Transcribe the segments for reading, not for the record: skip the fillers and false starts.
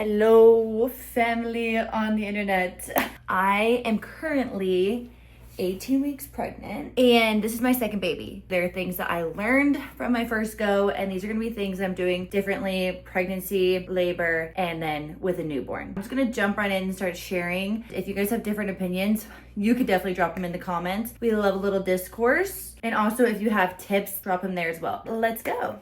Hello, family on the internet. I am currently 18 weeks pregnant, and this is my second baby. There are things that I learned from my first go, and these are gonna be things I'm doing differently: pregnancy, labor, and then with a newborn. I'm just gonna jump right in and start sharing. If you guys have different opinions, you could definitely drop them in the comments. We love a little discourse. And also, if you have tips, drop them there as well. Let's go.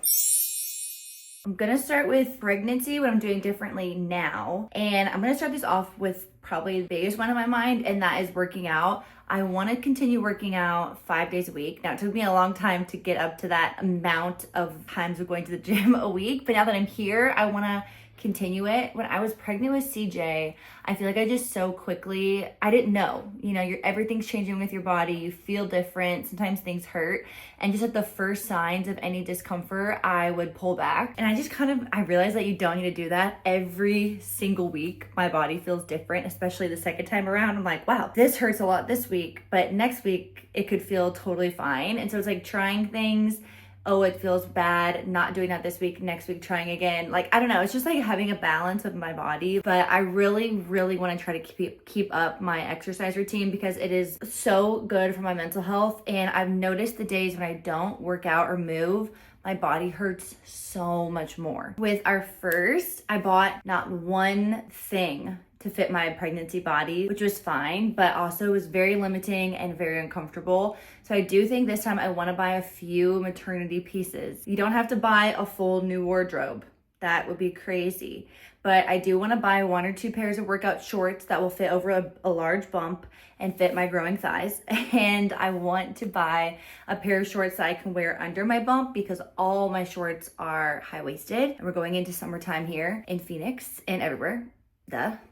I'm gonna start with pregnancy, what I'm doing differently now. And I'm gonna start this off with probably the biggest one in my mind, and that is working out. I wanna continue working out 5 days a week. Now, it took me a long time to get up to that amount of times of going to the gym a week, but now that I'm here, I wanna continue it. When I was pregnant with CJ, I feel like I just so quickly, I didn't know, everything's changing with your body. You feel different. Sometimes things hurt. And just at the first signs of any discomfort, I would pull back. And I realized that you don't need to do that every single week. My body feels different, especially the second time around. I'm like, wow, this hurts a lot this week, but next week it could feel totally fine. And so it's like trying things. Oh, it feels bad, not doing that this week, next week trying again. I don't know, it's just like having a balance of my body. But I really want to try to keep up my exercise routine because it is so good for my mental health. And I've noticed the days when I don't work out or move, my body hurts so much more. With our first, I bought not one thing to fit my pregnancy body, which was fine, but also was very limiting and very uncomfortable. So I do think this time I wanna buy a few maternity pieces. You don't have to buy a full new wardrobe. That would be crazy. But I do wanna buy 1 or 2 pairs of workout shorts that will fit over a large bump and fit my growing thighs. And I want to buy a pair of shorts that I can wear under my bump because all my shorts are high-waisted. And we're going into summertime here in Phoenix and everywhere.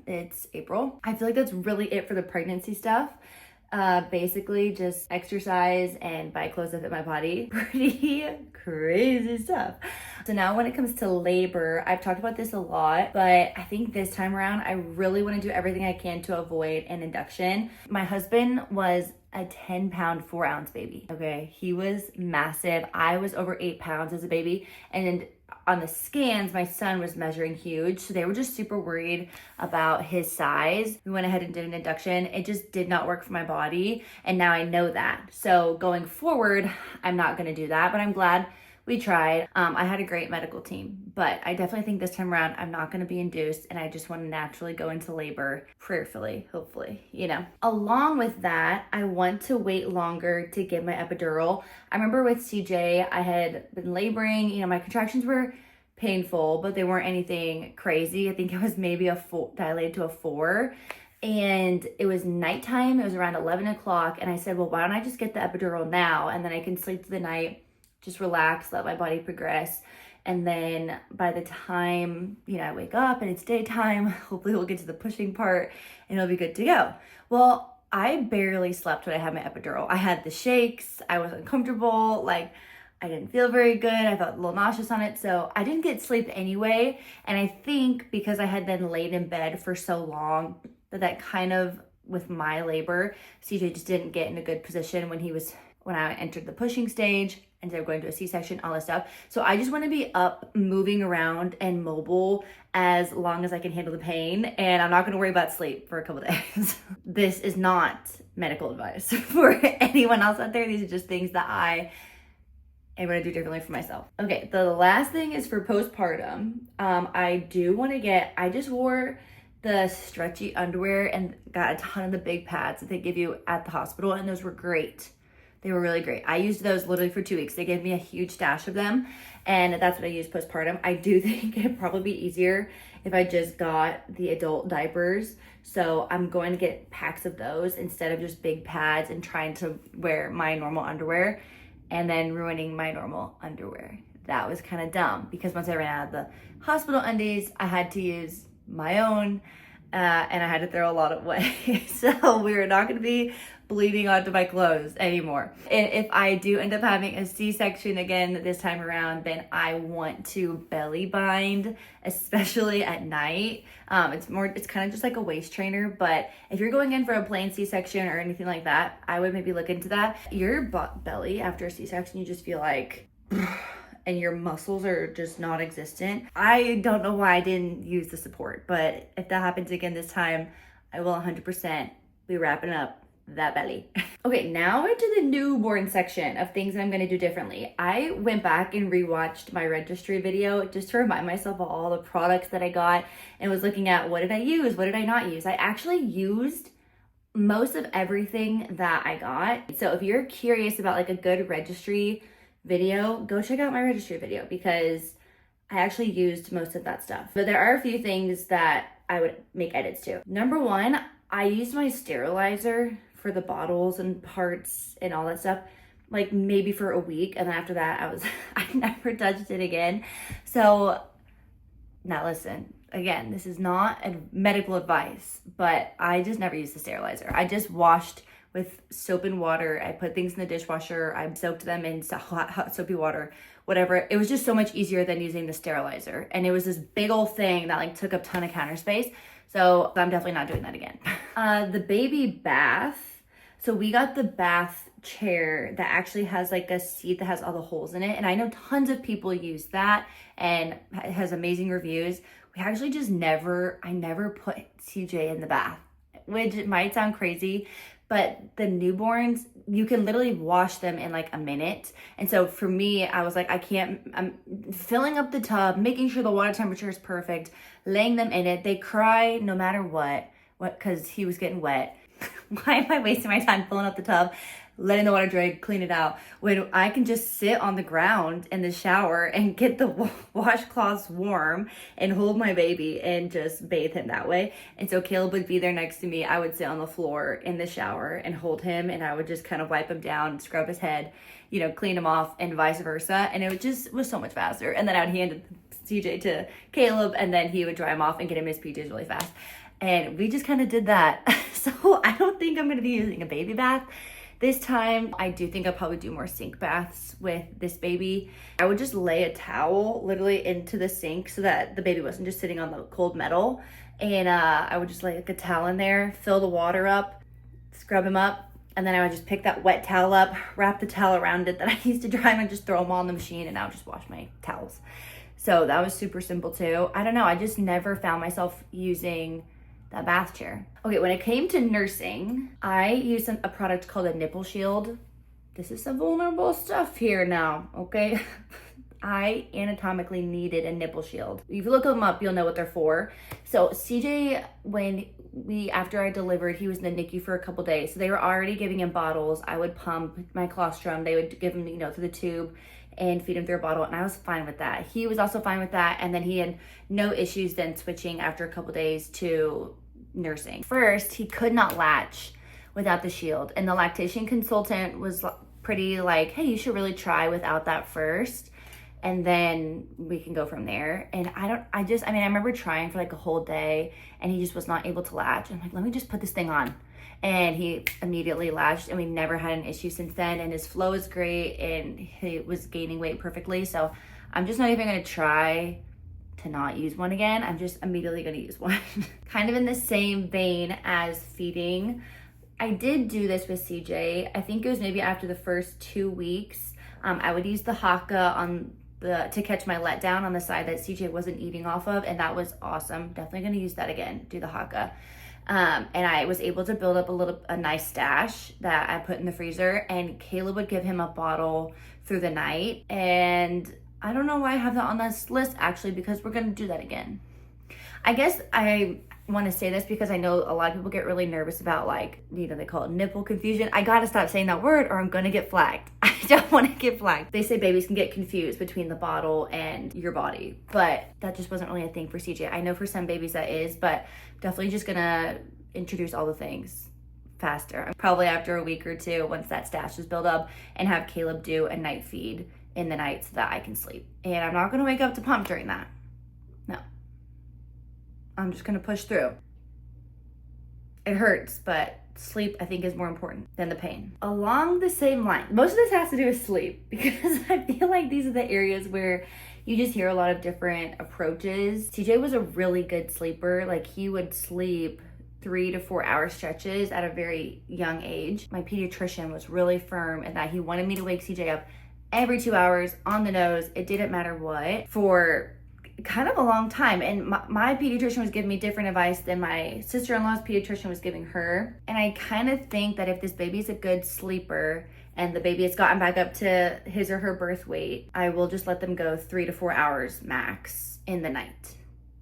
It's April. I feel like that's really it for the pregnancy stuff. Basically just exercise and buy clothes that fit my body. Pretty crazy stuff. So now when it comes to labor, I've talked about this a lot, but I think this time around, I really want to do everything I can to avoid an induction. My husband was a 10-pound, 4-ounce baby. Okay, he was massive. I was over 8 pounds as a baby, and on the scans, my son was measuring huge. So they were just super worried about his size. We went ahead and did an induction. It just did not work for my body. And now I know that. So going forward, I'm not gonna do that, but I'm glad we tried. I had a great medical team, but I definitely think this time around, I'm not gonna be induced, and I just wanna naturally go into labor prayerfully, hopefully, Along with that, I want to wait longer to get my epidural. I remember with CJ, I had been laboring, my contractions were painful, but they weren't anything crazy. I think it was maybe dilated to a 4. And it was nighttime, it was around 11 o'clock, and I said, well, why don't I just get the epidural now, and then I can sleep through the night, just relax, let my body progress. And then by the time, I wake up and it's daytime, hopefully we'll get to the pushing part and it'll be good to go. Well, I barely slept when I had my epidural. I had the shakes, I was uncomfortable, I didn't feel very good. I felt a little nauseous on it. So I didn't get sleep anyway. And I think because I had then laid in bed for so long that kind of, with my labor, CJ just didn't get in a good position when I entered the pushing stage, instead of going to a C-section, all this stuff. So I just want to be up, moving around and mobile as long as I can handle the pain. And I'm not going to worry about sleep for a couple days. This is not medical advice for anyone else out there. These are just things that I am going to do differently for myself. Okay, the last thing is for postpartum. I just wore the stretchy underwear and got a ton of the big pads that they give you at the hospital, and those were great. They were really great. I used those literally for 2 weeks. They gave me a huge stash of them, and that's what I used postpartum. I do think it'd probably be easier if I just got the adult diapers. So I'm going to get packs of those instead of just big pads and trying to wear my normal underwear and then ruining my normal underwear. That was kind of dumb because once I ran out of the hospital undies, I had to use my own, and I had to throw a lot away. So we were not going to be bleeding onto my clothes anymore. And if I do end up having a C-section again this time around, then I want to belly bind, especially at night. It's kind of just like a waist trainer, but if you're going in for a plain C-section or anything like that, I would maybe look into that. Your belly after a C-section, you just feel like and your muscles are just non-existent. I don't know why I didn't use the support, but if that happens again this time, I will 100% be wrapping up that belly. Okay, now into the newborn section of things that I'm gonna do differently. I went back and rewatched my registry video just to remind myself of all the products that I got and was looking at what did I use, what did I not use. I actually used most of everything that I got. So if you're curious about like a good registry video, go check out my registry video because I actually used most of that stuff. But there are a few things that I would make edits to. Number one, I used my sterilizer for the bottles and parts and all that stuff, like maybe for a week. And then after that, I never touched it again. So now listen, again, this is not a medical advice, but I just never used the sterilizer. I just washed with soap and water. I put things in the dishwasher. I soaked them in hot soapy water, whatever. It was just so much easier than using the sterilizer. And it was this big old thing that like took up a ton of counter space. So I'm definitely not doing that again. The baby bath. So we got the bath chair that actually has like a seat that has all the holes in it. And I know tons of people use that and it has amazing reviews. We actually just I never put CJ in the bath, which it might sound crazy, but the newborns, you can literally wash them in like a minute. And so for me, I was like, I'm filling up the tub, making sure the water temperature is perfect, laying them in it. They cry no matter what, because he was getting wet. Why am I wasting my time filling up the tub, letting the water drain, clean it out, when I can just sit on the ground in the shower and get the washcloths warm and hold my baby and just bathe him that way. And so Caleb would be there next to me. I would sit on the floor in the shower and hold him, and I would just kind of wipe him down, scrub his head, clean him off, and vice versa. And it was so much faster. And then I'd hand CJ to Caleb, and then he would dry him off and get him his PJs really fast. And we just kind of did that. So I don't think I'm going to be using a baby bath this time. I do think I'll probably do more sink baths with this baby. I would just lay a towel literally into the sink so that the baby wasn't just sitting on the cold metal. And I would just lay like a towel in there, fill the water up, scrub him up. And then I would just pick that wet towel up, wrap the towel around it that I used to dry him, and just throw them all in the machine, and I would just wash my towels. So that was super simple too. I don't know, I just never found myself using that bath chair. Okay, when it came to nursing, I used a product called a nipple shield. This is some vulnerable stuff here now, okay? I anatomically needed a nipple shield. If you look them up, you'll know what they're for. So CJ, after I delivered, he was in the NICU for a couple days. So they were already giving him bottles. I would pump my colostrum. They would give him, through the tube and feed him through a bottle, and I was fine with that. He was also fine with that, and then he had no issues then switching after a couple days to nursing. First, he could not latch without the shield, and the lactation consultant was pretty like, hey, you should really try without that first, and then we can go from there. And I remember trying for like a whole day, and he just was not able to latch. I'm like, let me just put this thing on. And he immediately latched, and we never had an issue since then. And his flow is great, and he was gaining weight perfectly. So I'm just not even gonna try to not use one again. I'm just immediately gonna use one. Kind of in the same vein as feeding, I did do this with CJ. I think it was maybe after the first 2 weeks. I would use the Haka to catch my letdown on the side that CJ wasn't eating off of, and that was awesome. Definitely gonna use that again, do the Haka. And I was able to build up a nice stash that I put in the freezer, and Caleb would give him a bottle through the night. And I don't know why I have that on this list actually, because we're gonna do that again. I guess I want to say this because I know a lot of people get really nervous about they call it nipple confusion. I gotta stop saying that word or I'm gonna get flagged. I don't want to get flagged. They say babies can get confused between the bottle and your body, but that just wasn't really a thing for CJ. I know for some babies that is, but definitely just gonna introduce all the things faster. Probably after a week or two, once that stash is built up, and have Caleb do a night feed in the night so that I can sleep. And I'm not gonna wake up to pump during that. No. I'm just gonna push through. It hurts, but sleep I think is more important than the pain. Along the same line, most of this has to do with sleep, because I feel like these are the areas where you just hear a lot of different approaches. TJ was a really good sleeper. He would sleep 3 to 4 hour stretches at a very young age. My pediatrician was really firm in that he wanted me to wake CJ up every 2 hours on the nose. It didn't matter what for kind of a long time. And my pediatrician was giving me different advice than my sister-in-law's pediatrician was giving her. And I kind of think that if this baby's a good sleeper and the baby has gotten back up to his or her birth weight, I will just let them go 3 to 4 hours max in the night.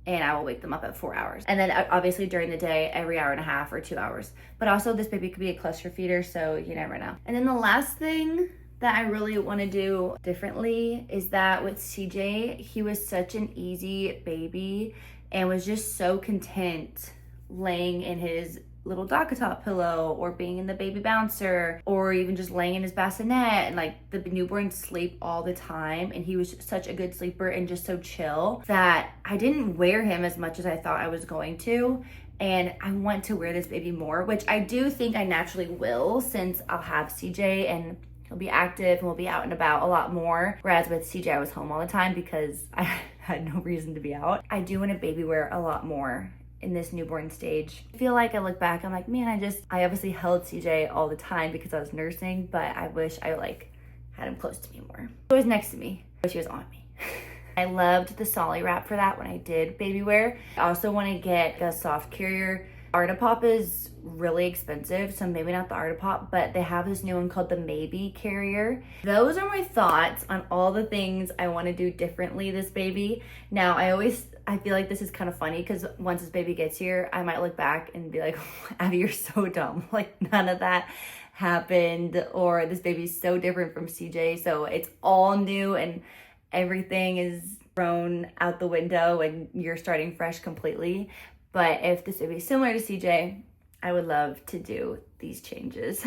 And I will wake them up at 4 hours. And then obviously during the day, every hour and a half or 2 hours. But also this baby could be a cluster feeder, so you never know. And then the last thing that I really want to do differently is that with CJ, he was such an easy baby and was just so content laying in his little DockATot pillow or being in the baby bouncer or even just laying in his bassinet, and like the newborn sleep all the time, and he was such a good sleeper and just so chill that I didn't wear him as much as I thought I was going to. And I want to wear this baby more, which I do think I naturally will since I'll have CJ and he'll be active and we'll be out and about a lot more. Whereas with CJ, I was home all the time because I had no reason to be out. I do want to baby wear a lot more in this newborn stage. I feel like I look back, I'm like, man, I obviously held CJ all the time because I was nursing, but I wish I like had him close to me more. He was next to me, but he was on me. I loved the Solly wrap for that when I did baby wear. I also want to get a soft carrier. Artipop is really expensive, so maybe not the Artipop, but they have this new one called the Maybe carrier. Those are my thoughts on all the things I want to do differently this baby. Now, I feel like this is kind of funny because once this baby gets here, I might look back and be like, Abby, you're so dumb. Like none of that happened, or this baby's so different from CJ, so it's all new and everything is thrown out the window and you're starting fresh completely. But if this would be similar to CJ, I would love to do these changes.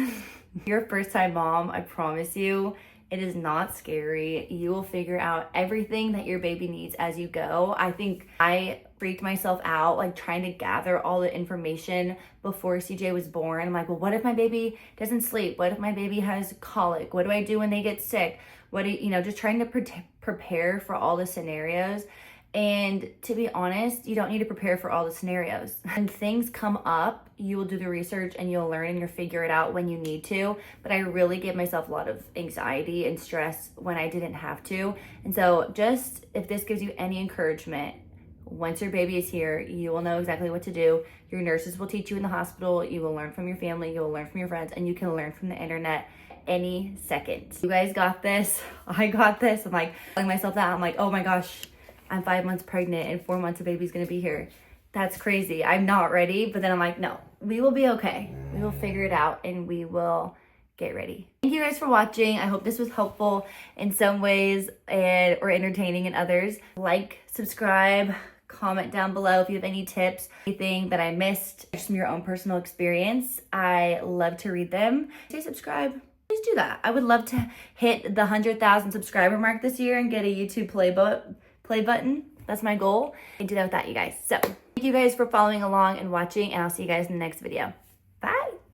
You're a first-time mom, I promise you, it is not scary. You will figure out everything that your baby needs as you go. I think I freaked myself out, like trying to gather all the information before CJ was born. I'm like, well, what if my baby doesn't sleep? What if my baby has colic? What do I do when they get sick? Just trying to prepare for all the scenarios. And to be honest, you don't need to prepare for all the scenarios. When things come up, you will do the research and you'll learn and you'll figure it out when you need to. But I really gave myself a lot of anxiety and stress when I didn't have to. And so just if this gives you any encouragement, once your baby is here, you will know exactly what to do. Your nurses will teach you in the hospital. You will learn from your family. You will learn from your friends, and you can learn from the internet any second. You guys got this. I got this. I'm like telling myself that. I'm like, oh my gosh, I'm 5 months pregnant and 4 months a baby's gonna be here. That's crazy. I'm not ready. But then I'm like, no, we will be okay. We will figure it out and we will get ready. Thank you guys for watching. I hope this was helpful in some ways or entertaining in others. Like, subscribe, comment down below if you have any tips, anything that I missed, just from your own personal experience. I love to read them. Say subscribe. Please do that. I would love to hit the 100,000 subscriber mark this year and get a YouTube play button. That's my goal. And do that with that, you guys. So thank you guys for following along and watching, and I'll see you guys in the next video.